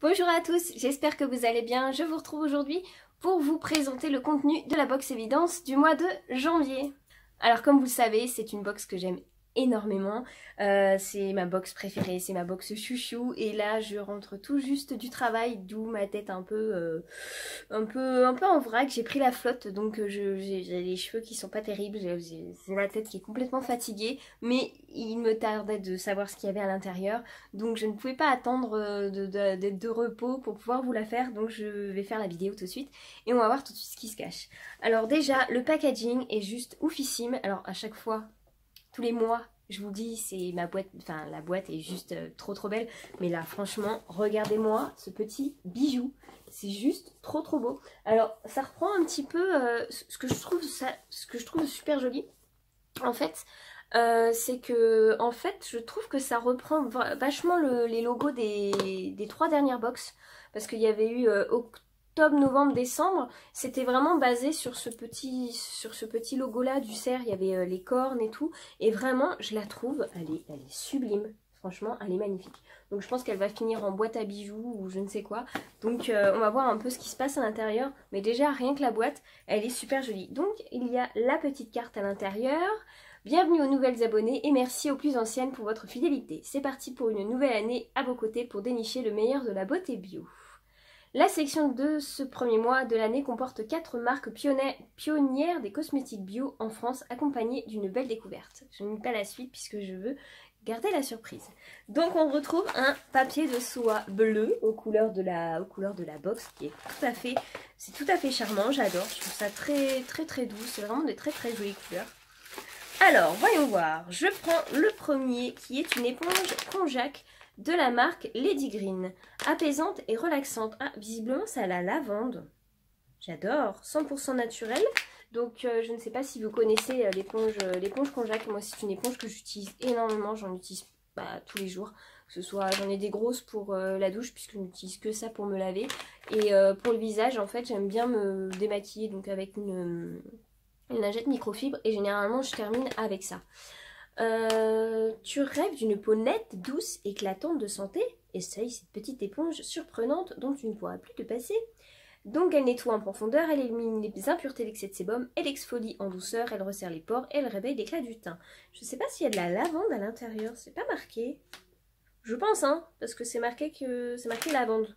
Bonjour à tous, j'espère que vous allez bien. Je vous retrouve aujourd'hui pour vous présenter le contenu de la box évidence du mois de janvier. Alors comme vous le savez, c'est une box que j'aime énormément. C'est ma box préférée, c'est ma box chouchou. Et là, je rentre tout juste du travail, d'où ma tête un peu en vrac. J'ai pris la flotte, donc j'ai les cheveux qui sont pas terribles. J'ai la tête qui est complètement fatiguée, mais il me tardait de savoir ce qu'il y avait à l'intérieur. Donc je ne pouvais pas attendre d'être de repos pour pouvoir vous la faire. Donc je vais faire la vidéo tout de suite et on va voir tout de suite ce qui se cache. Alors déjà, le packaging est juste oufissime. Alors à chaque fois, tous les mois, je vous dis, c'est ma boîte, enfin la boîte est juste trop belle. Mais là, franchement, regardez-moi ce petit bijou. C'est juste trop beau. Alors, ça reprend un petit peu ce que je trouve super joli. En fait, c'est que, je trouve que ça reprend vachement les logos des 3 dernières box. Parce qu'il y avait eu octobre, novembre, décembre, c'était vraiment basé sur ce petit logo là du cerf. Il y avait les cornes et tout, et vraiment je la trouve, elle est sublime, franchement elle est magnifique. Donc je pense qu'elle va finir en boîte à bijoux ou je ne sais quoi. Donc on va voir un peu ce qui se passe à l'intérieur, mais déjà rien que la boîte elle est super jolie. Donc il y a la petite carte à l'intérieur. Bienvenue aux nouvelles abonnées et merci aux plus anciennes pour votre fidélité. C'est parti pour une nouvelle année à vos côtés pour dénicher le meilleur de la beauté bio. La section de ce premier mois de l'année comporte 4 marques pionnières des cosmétiques bio en France, accompagnées d'une belle découverte. Je ne lis pas la suite puisque je veux garder la surprise. Donc on retrouve un papier de soie bleu aux couleurs de la box qui est tout à fait charmant, j'adore. Je trouve ça très doux, c'est vraiment des très jolies couleurs. Alors voyons voir, je prends le premier qui est une éponge konjac de la marque Lady Green, apaisante et relaxante. Ah, visiblement ça a la lavande. J'adore, 100% naturel. Donc je ne sais pas si vous connaissez l'éponge konjac. Moi c'est une éponge que j'utilise énormément, j'en utilise tous les jours. Que ce soit, j'en ai des grosses pour la douche puisque je n'utilise que ça pour me laver. Et pour le visage en fait j'aime bien me démaquiller donc avec une lingette microfibre et généralement je termine avec ça. Tu rêves d'une peau nette, douce, éclatante de santé? Essaye cette petite éponge surprenante dont tu ne pourras plus te passer. Donc elle nettoie en profondeur, elle élimine les impuretés d'excès de sébum, elle exfolie en douceur, elle resserre les pores et elle réveille l'éclat du teint. Je ne sais pas s'il y a de la lavande à l'intérieur, c'est pas marqué. Je pense parce que c'est marqué lavande.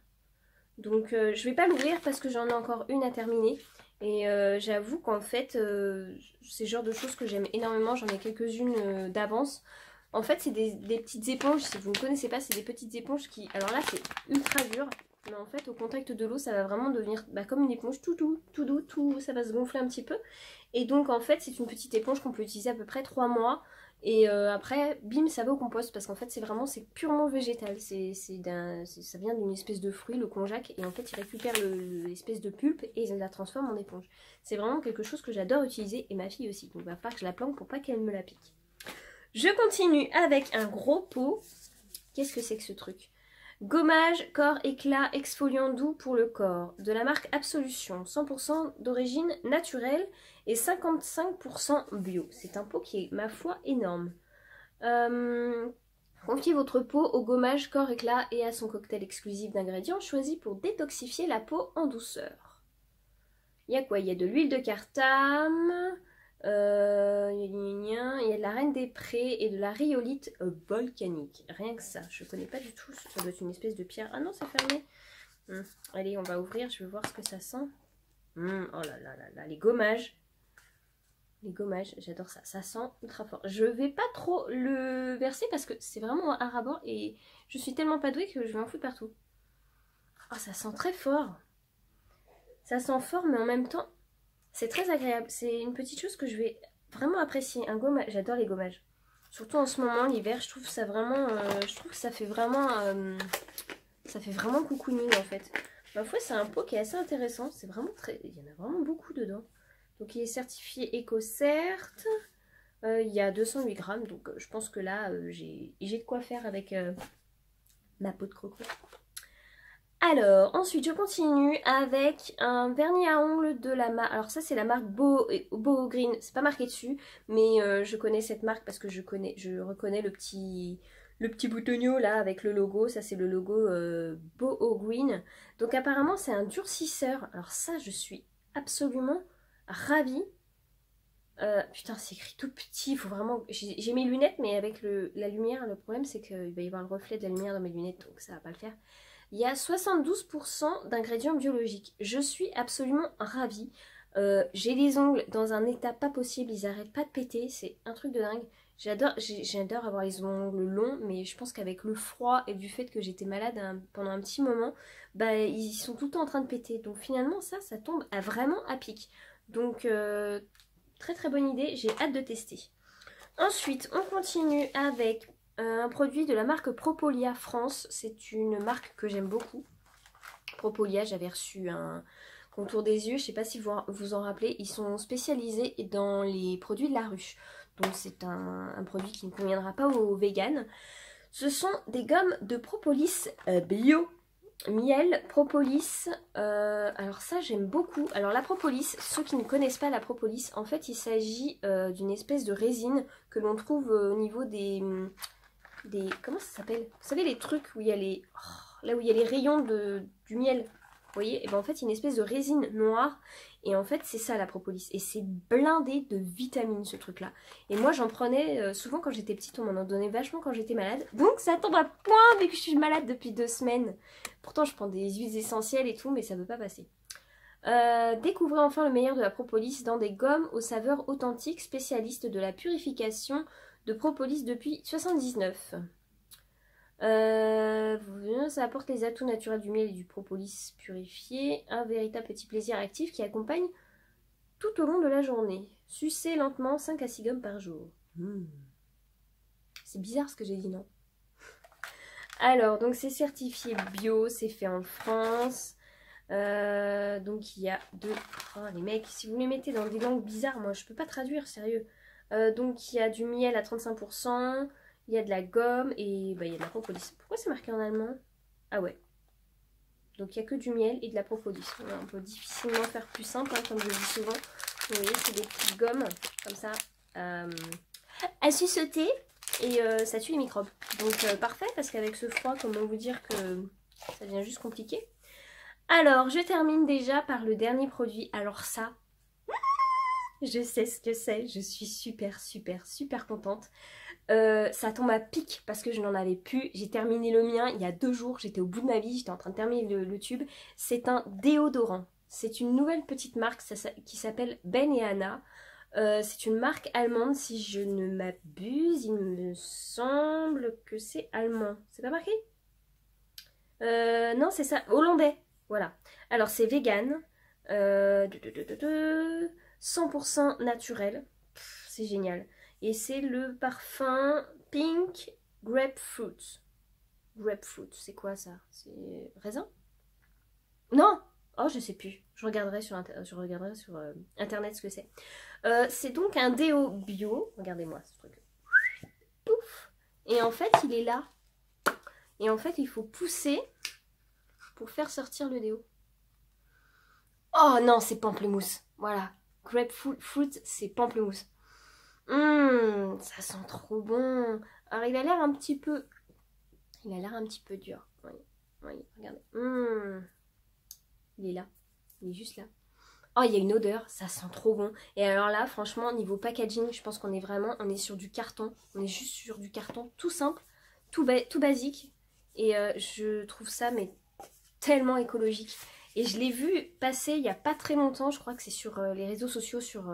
Donc je vais pas l'ouvrir parce que j'en ai encore une à terminer. Et j'avoue qu'en fait, c'est le genre de choses que j'aime énormément. J'en ai quelques-unes d'avance. En fait, c'est des petites éponges. Si vous ne connaissez pas, c'est des petites éponges qui... Alors là, c'est ultra dur. Mais en fait, au contact de l'eau, ça va vraiment devenir comme une éponge. Tout doux, ça va se gonfler un petit peu. Et donc, en fait, c'est une petite éponge qu'on peut utiliser à peu près 3 mois. Et après, bim, ça va au compost parce qu'en fait, c'est purement végétal. Ça vient d'une espèce de fruit, le konjac, et en fait, il récupère l'espèce de pulpe et il la transforme en éponge. C'est vraiment quelque chose que j'adore utiliser et ma fille aussi. Donc, il va falloir que je la planque pour pas qu'elle me la pique. Je continue avec un gros pot. Qu'est-ce que c'est que ce truc? Gommage, corps éclat, exfoliant doux pour le corps, de la marque Absolution, 100% d'origine naturelle et 55% bio. C'est un pot qui est, ma foi, énorme. Confiez votre peau au gommage, corps éclat et à son cocktail exclusif d'ingrédients choisi pour détoxifier la peau en douceur. Il y a quoi? Il y a de l'huile de cartame, il y a de la reine des prés et de la rhyolite volcanique. Rien que ça, je connais pas du tout. Ça doit être une espèce de pierre. Ah non, c'est fermé. Allez, on va ouvrir, je vais voir ce que ça sent. Oh là, les gommages. Les gommages, j'adore ça. Ça sent ultra fort. Je vais pas trop le verser parce que c'est vraiment un rabord et je suis tellement pas douée que je vais en foutre partout. Oh, ça sent très fort. Ça sent fort, mais en même temps, c'est très agréable. C'est une petite chose que je vais vraiment apprécier. Un gommage, j'adore les gommages. Surtout en ce moment, l'hiver, je trouve ça vraiment... je trouve que ça fait vraiment... cocooning en fait. Ma foi, c'est un pot qui est assez intéressant. C'est vraiment très... Il y en a vraiment beaucoup dedans. Donc il est certifié EcoCert. Il y a 208 grammes. Donc je pense que là, j'ai de quoi faire avec ma peau de croco. Alors, ensuite, je continue avec un vernis à ongles de la marque... Alors ça, c'est la marque Boho Green. C'est pas marqué dessus, mais je connais cette marque parce que je reconnais le petit le petit boutonnier là avec le logo, ça c'est le logo Boho Green. Donc apparemment c'est un durcisseur. Alors ça je suis absolument ravie. Putain c'est écrit tout petit, il faut vraiment... J'ai mes lunettes mais avec la lumière, le problème c'est qu'il va y avoir le reflet de la lumière dans mes lunettes donc ça va pas le faire. Il y a 72% d'ingrédients biologiques. Je suis absolument ravie. J'ai les ongles dans un état pas possible, ils arrêtent pas de péter, c'est un truc de dingue. J'adore avoir les ongles longs, mais je pense qu'avec le froid et du fait que j'étais malade pendant un petit moment, bah ils sont tout le temps en train de péter. Donc finalement ça tombe vraiment à pic. Donc très très bonne idée, j'ai hâte de tester. Ensuite on continue avec un produit de la marque Propolia France. C'est une marque que j'aime beaucoup. Propolia, j'avais reçu un contour des yeux, je ne sais pas si vous vous en rappelez, ils sont spécialisés dans les produits de la ruche. Donc c'est un produit qui ne conviendra pas aux véganes. Ce sont des gommes de propolis bio. Miel, propolis, alors ça j'aime beaucoup. Alors la propolis, ceux qui ne connaissent pas la propolis, en fait il s'agit d'une espèce de résine que l'on trouve au niveau des comment ça s'appelle? Vous savez les trucs où il y a les... Oh, là où il y a les rayons du miel. Vous voyez? Et ben en fait, une espèce de résine noire. Et en fait, c'est ça la propolis. Et c'est blindé de vitamines, ce truc-là. Et moi, j'en prenais souvent quand j'étais petite. On m'en en donnait vachement quand j'étais malade. Donc, ça tombe à point vu que je suis malade depuis 2 semaines. Pourtant, je prends des huiles essentielles et tout, mais ça ne veut pas passer. Découvrez enfin le meilleur de la propolis dans des gommes aux saveurs authentiques, spécialistes de la purification de propolis depuis 79. Ça apporte les atouts naturels du miel et du propolis purifié. Un véritable petit plaisir actif qui accompagne tout au long de la journée. Sucez lentement 5 à 6 gommes par jour. C'est bizarre ce que j'ai dit, non? Alors, donc c'est certifié bio, c'est fait en France. Donc il y a oh, les mecs, si vous les mettez dans des langues bizarres, moi je peux pas traduire, sérieux. Donc il y a du miel à 35%, il y a de la gomme et bah, il y a de la propolis. Pourquoi c'est marqué en allemand? Ah ouais. Donc il n'y a que du miel et de la propolis. On peut difficilement faire plus simple, hein, comme je le dis souvent. Vous voyez, c'est des petites gommes comme ça à suceauter et ça tue les microbes. Donc parfait, parce qu'avec ce froid, comment vous dire que ça devient juste compliqué. Alors, je termine déjà par le dernier produit. Alors ça, je sais ce que c'est. Je suis super contente. Ça tombe à pic parce que je n'en avais plus. J'ai terminé le mien il y a 2 jours. J'étais au bout de ma vie. J'étais en train de terminer le tube. C'est un déodorant. C'est une nouvelle petite marque qui s'appelle Ben et Anna. C'est une marque allemande si je ne m'abuse. Il me semble que c'est allemand. C'est pas marqué? Non, c'est ça. Hollandais. Voilà. Alors c'est vegan. 100% naturel. C'est génial. Et c'est le parfum Pink Grapefruit. Grapefruit, c'est quoi ça? C'est raisin? Non! Oh, je sais plus. Je regarderai sur internet ce que c'est. C'est donc un déo bio. Regardez-moi ce truc. Pouf! Et en fait, il est là. Et en fait, il faut pousser pour faire sortir le déo. Oh non, c'est pamplemousse. Voilà. Grapefruit, c'est pamplemousse. Ça sent trop bon. Alors, il a l'air un petit peu... Il a l'air un petit peu dur. Oui, regardez. Il est là. Il est juste là. Oh, il y a une odeur. Ça sent trop bon. Et alors là, franchement, niveau packaging, je pense qu'on est vraiment... On est sur du carton. On est juste sur du carton tout simple, tout basique. Et je trouve ça, mais tellement écologique. Et je l'ai vu passer il n'y a pas très longtemps, je crois que c'est sur les réseaux sociaux, sur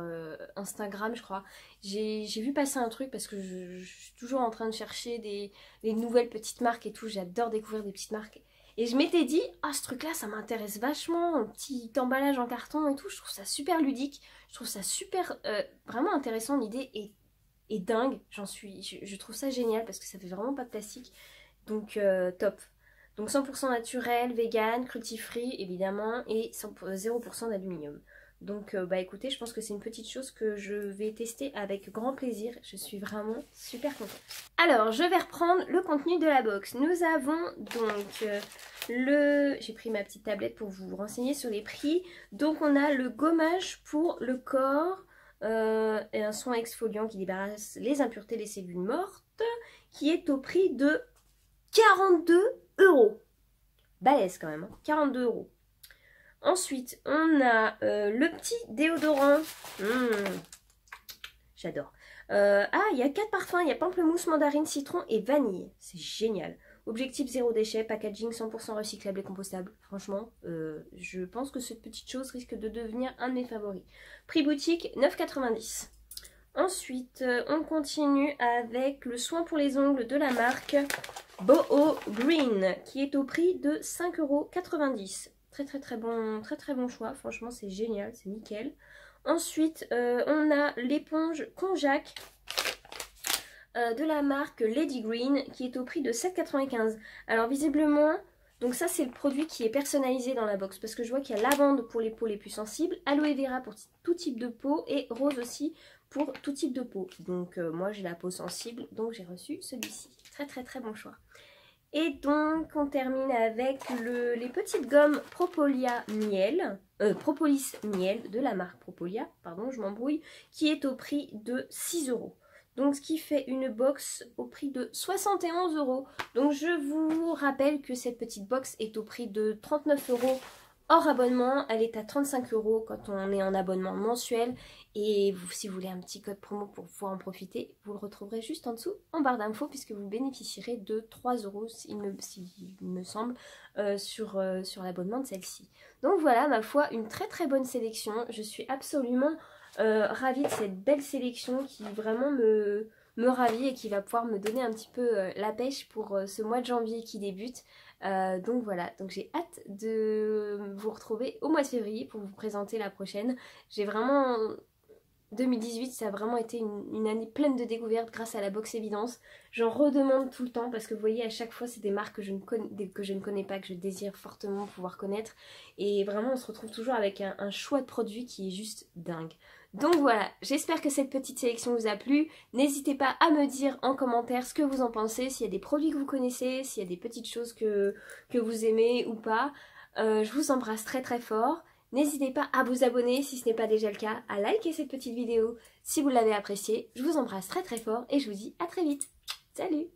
Instagram je crois. J'ai vu passer un truc parce que je suis toujours en train de chercher des nouvelles petites marques et tout. J'adore découvrir des petites marques. Et je m'étais dit, ah ce truc là ça m'intéresse vachement, un petit emballage en carton et tout. Je trouve ça super ludique, je trouve ça super, vraiment intéressant, l'idée est dingue. Je trouve ça génial parce que ça fait vraiment pas de plastique. Donc top. Donc 100% naturel, vegan, cruelty-free évidemment et 0% d'aluminium. Donc bah écoutez, je pense que c'est une petite chose que je vais tester avec grand plaisir. Je suis vraiment super contente. Alors je vais reprendre le contenu de la box. Nous avons donc j'ai pris ma petite tablette pour vous renseigner sur les prix. Donc on a le gommage pour le corps et un soin exfoliant qui débarrasse les impuretés des cellules mortes. qui est au prix de 42 €. Balèze quand même, hein, 42 €. Ensuite, on a le petit déodorant. J'adore. Il y a 4 parfums. Il y a pamplemousse, mandarine, citron et vanille. C'est génial. Objectif zéro déchet, packaging 100% recyclable et compostable. Franchement, je pense que cette petite chose risque de devenir un de mes favoris. Prix boutique, 9,90 €. Ensuite, on continue avec le soin pour les ongles de la marque Boho Green, qui est au prix de 5,90 €. Très bon choix. Franchement, c'est génial, c'est nickel. Ensuite, on a l'éponge Konjac de la marque Lady Green qui est au prix de 7,95 €. Alors visiblement, donc ça c'est le produit qui est personnalisé dans la box parce que je vois qu'il y a lavande pour les peaux les plus sensibles, aloe vera pour tout type de peau et rose aussi pour tout type de peau. Donc moi j'ai la peau sensible donc j'ai reçu celui-ci. Très bon choix. Et donc on termine avec les petites gommes Propolis Miel de la marque Propolis, pardon je m'embrouille, qui est au prix de 6 €. Donc ce qui fait une box au prix de 71 €. Donc je vous rappelle que cette petite box est au prix de 39 € hors abonnement. Elle est à 35 € quand on est en abonnement mensuel. Et si vous voulez un petit code promo pour pouvoir en profiter, vous le retrouverez juste en dessous en barre d'infos puisque vous bénéficierez de 3 €, s'il me semble, sur l'abonnement de celle-ci. Donc voilà, ma foi, une très bonne sélection. Je suis absolument ravie de cette belle sélection qui vraiment me ravit et qui va pouvoir me donner un petit peu la pêche pour ce mois de janvier qui débute. Donc voilà, donc j'ai hâte de vous retrouver au mois de février pour vous présenter la prochaine. J'ai vraiment... 2018, ça a vraiment été une année pleine de découvertes grâce à la box évidence. J'en redemande tout le temps parce que vous voyez à chaque fois c'est des marques que je ne connais pas, que je désire fortement pouvoir connaître. Et vraiment on se retrouve toujours avec un choix de produits qui est juste dingue. Donc voilà, j'espère que cette petite sélection vous a plu. N'hésitez pas à me dire en commentaire ce que vous en pensez, s'il y a des produits que vous connaissez, s'il y a des petites choses que vous aimez ou pas. Je vous embrasse très fort. N'hésitez pas à vous abonner si ce n'est pas déjà le cas, à liker cette petite vidéo si vous l'avez appréciée. Je vous embrasse très fort et je vous dis à très vite. Salut!